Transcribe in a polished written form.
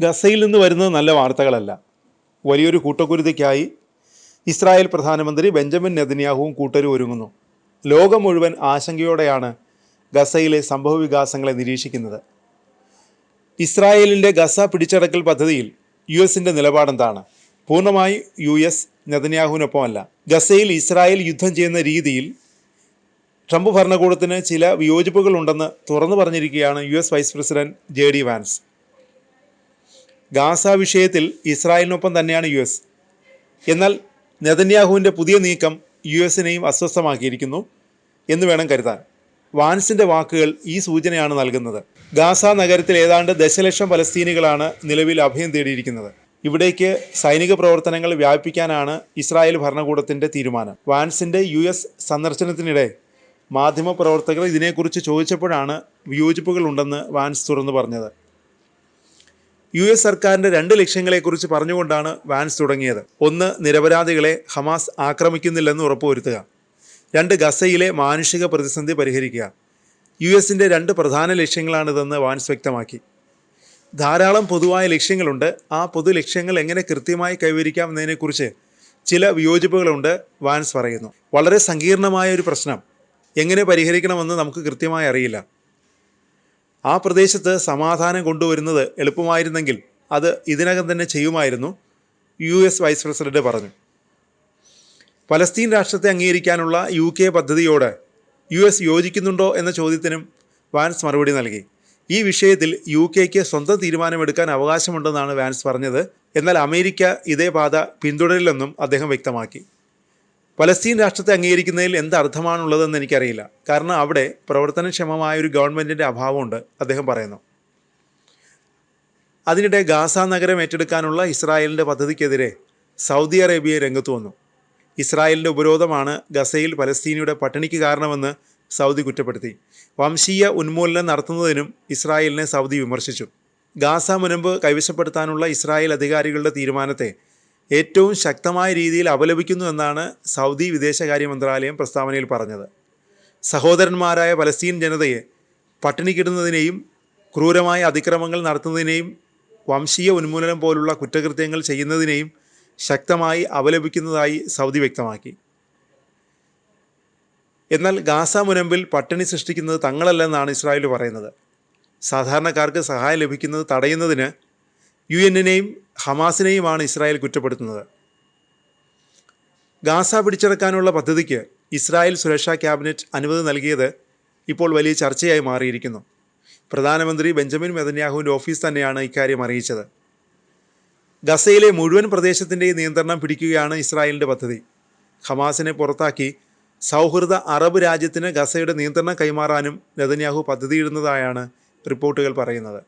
ഗസയിൽ നിന്ന് വരുന്നത് നല്ല വാർത്തകളല്ല. വലിയൊരു കൂട്ടക്കുരുതിക്കായി ഇസ്രായേൽ പ്രധാനമന്ത്രി ബെഞ്ചമിൻ നെതന്യാഹുവും കൂട്ടരും ഒരുങ്ങുന്നു. ലോകം മുഴുവൻ ആശങ്കയോടെയാണ് ഗസയിലെ സംഭവവികാസങ്ങളെ നിരീക്ഷിക്കുന്നത്. ഇസ്രായേലിൻ്റെ ഗസ പിടിച്ചടക്കൽ പദ്ധതിയിൽ US നിലപാടെന്താണ്? പൂർണ്ണമായി US നെതന്യാഹുവിനൊപ്പമല്ല. ഗസയിൽ ഇസ്രായേൽ യുദ്ധം ചെയ്യുന്ന രീതിയിൽ ട്രംപ് ഭരണകൂടത്തിന് ചില വിയോജിപ്പുകളുണ്ടെന്ന് തുറന്നു പറഞ്ഞിരിക്കുകയാണ് US vice president JD Vance. Gaza വിഷയത്തിൽ ഇസ്രായേലിനൊപ്പം തന്നെയാണ് US. എന്നാൽ നെതന്യാഹുവിൻ്റെ പുതിയ നീക്കം US-നെയും അസ്വസ്ഥമാക്കിയിരിക്കുന്നു എന്ന് വേണം കരുതാൻ. വാൻസിൻ്റെ വാക്കുകൾ ഈ സൂചനയാണ് നൽകുന്നത്. ഗാസ നഗരത്തിൽ ഏതാണ്ട് 10,00,000 പലസ്തീനികളാണ് നിലവിൽ അഭയം തേടിയിരിക്കുന്നത്. ഇവിടേക്ക് സൈനിക പ്രവർത്തനങ്ങൾ വ്യാപിപ്പിക്കാനാണ് ഇസ്രായേൽ ഭരണകൂടത്തിൻ്റെ തീരുമാനം. വാൻസിൻ്റെ US സന്ദർശനത്തിനിടെ മാധ്യമപ്രവർത്തകർ ഇതിനെക്കുറിച്ച് ചോദിച്ചപ്പോഴാണ് വിയോജിപ്പുകളുണ്ടെന്ന് വാൻസ് തുറന്നു പറഞ്ഞത്. US സർക്കാരിൻ്റെ 2 ലക്ഷ്യങ്ങളെക്കുറിച്ച് പറഞ്ഞുകൊണ്ടാണ് വാൻസ് തുടങ്ങിയത്. 1. നിരപരാധികളെ ഹമാസ് ആക്രമിക്കുന്നില്ലെന്ന് ഉറപ്പുവരുത്തുക. 2. ഗസയിലെ മാനുഷിക പ്രതിസന്ധി പരിഹരിക്കുക. US-ൻ്റെ 2 പ്രധാന ലക്ഷ്യങ്ങളാണിതെന്ന് വാൻസ് വ്യക്തമാക്കി. ധാരാളം പൊതുവായ ലക്ഷ്യങ്ങളുണ്ട്. ആ പൊതു ലക്ഷ്യങ്ങൾ എങ്ങനെ കൃത്യമായി കൈവരിക്കാം എന്നതിനെക്കുറിച്ച് ചില വിയോജിപ്പുകളുണ്ട് വാൻസ് പറയുന്നു. വളരെ സങ്കീർണമായ ഒരു പ്രശ്നം എങ്ങനെ പരിഹരിക്കണമെന്ന് നമുക്ക് കൃത്യമായി അറിയില്ല. ആ പ്രദേശത്ത് സമാധാനം കൊണ്ടുവരുന്നത് എളുപ്പമായിരുന്നെങ്കിൽ അത് ഇതിനകം തന്നെ ചെയ്യുമായിരുന്നു, US വൈസ് പ്രസിഡന്റ് പറഞ്ഞു. പലസ്തീൻ രാഷ്ട്രത്തെ അംഗീകരിക്കാനുള്ള UK പദ്ധതിയോട് US യോജിക്കുന്നുണ്ടോ എന്ന ചോദ്യത്തിനും വാൻസ് മറുപടി നൽകി. ഈ വിഷയത്തിൽ UK-ക്ക് സ്വന്തം തീരുമാനമെടുക്കാൻ അവകാശമുണ്ടെന്നാണ് വാൻസ് പറഞ്ഞത്. എന്നാൽ അമേരിക്ക ഇതേ പാത പിന്തുടരില്ലെന്നും അദ്ദേഹം വ്യക്തമാക്കി. പലസ്തീൻ രാഷ്ട്രത്തെ അംഗീകരിക്കുന്നതിൽ എന്ത് അർത്ഥമാണുള്ളതെന്ന് എനിക്കറിയില്ല, കാരണം അവിടെ പ്രവർത്തനക്ഷമമായ ഒരു ഗവൺമെൻറ്റിൻ്റെ അഭാവമുണ്ട്, അദ്ദേഹം പറയുന്നു. അതിനിടെ ഗാസ നഗരം ഏറ്റെടുക്കാനുള്ള ഇസ്രായേലിൻ്റെ പദ്ധതിക്കെതിരെ സൗദി അറേബ്യ രംഗത്ത് വന്നു. ഇസ്രായേലിൻ്റെ ഉപരോധമാണ് ഗസയിൽ പലസ്തീനിയുടെ പട്ടിണിക്ക് കാരണമെന്ന് സൗദി കുറ്റപ്പെടുത്തി. വംശീയ ഉന്മൂലനം നടത്തുന്നതിനും ഇസ്രായേലിനെ സൗദി വിമർശിച്ചു. ഗാസ മുനമ്പ് കൈവശപ്പെടുത്താനുള്ള ഇസ്രായേൽ അധികാരികളുടെ തീരുമാനത്തെ ഏറ്റവും ശക്തമായ രീതിയിൽ അപലപിക്കുന്നു എന്നാണ് സൗദി വിദേശകാര്യ മന്ത്രാലയം പ്രസ്താവനയിൽ പറഞ്ഞത്. സഹോദരന്മാരായ പലസ്തീൻ ജനതയെ പട്ടിണിക്കിടുന്നതിനെയും ക്രൂരമായ അതിക്രമങ്ങൾ നടത്തുന്നതിനെയും വംശീയ ഉന്മൂലനം പോലുള്ള കുറ്റകൃത്യങ്ങൾ ചെയ്യുന്നതിനെയും ശക്തമായി അപലപിക്കുന്നതായി സൗദി വ്യക്തമാക്കി. എന്നാൽ ഗാസ മുനമ്പിൽ പട്ടിണി സൃഷ്ടിക്കുന്നത് തങ്ങളല്ലെന്നാണ് ഇസ്രായേൽ പറയുന്നത്. സാധാരണക്കാർക്ക് സഹായം ലഭിക്കുന്നത് തടയുന്നതിന് UN-നെയും ഹമാസിനെയുമാണ് ഇസ്രായേൽ കുറ്റപ്പെടുത്തുന്നത്. ഗാസ പിടിച്ചടക്കാനുള്ള പദ്ധതിക്ക് ഇസ്രായേൽ സുരക്ഷാ ക്യാബിനറ്റ് അനുമതി നൽകിയത് ഇപ്പോൾ വലിയ ചർച്ചയായി മാറിയിരിക്കുന്നു. പ്രധാനമന്ത്രി ബെഞ്ചമിൻ നെതന്യാഹുവിൻ്റെ ഓഫീസ് തന്നെയാണ് ഇക്കാര്യം അറിയിച്ചത്. ഗസയിലെ മുഴുവൻ പ്രദേശത്തിൻ്റെയും നിയന്ത്രണം പിടിക്കുകയാണ് ഇസ്രായേലിൻ്റെ പദ്ധതി. ഹമാസിനെ പുറത്താക്കി സൗഹൃദ അറബ് രാജ്യത്തിന് ഗസയുടെ നിയന്ത്രണം കൈമാറാനും നെതന്യാഹു പദ്ധതിയിടുന്നതായാണ് റിപ്പോർട്ടുകൾ പറയുന്നത്.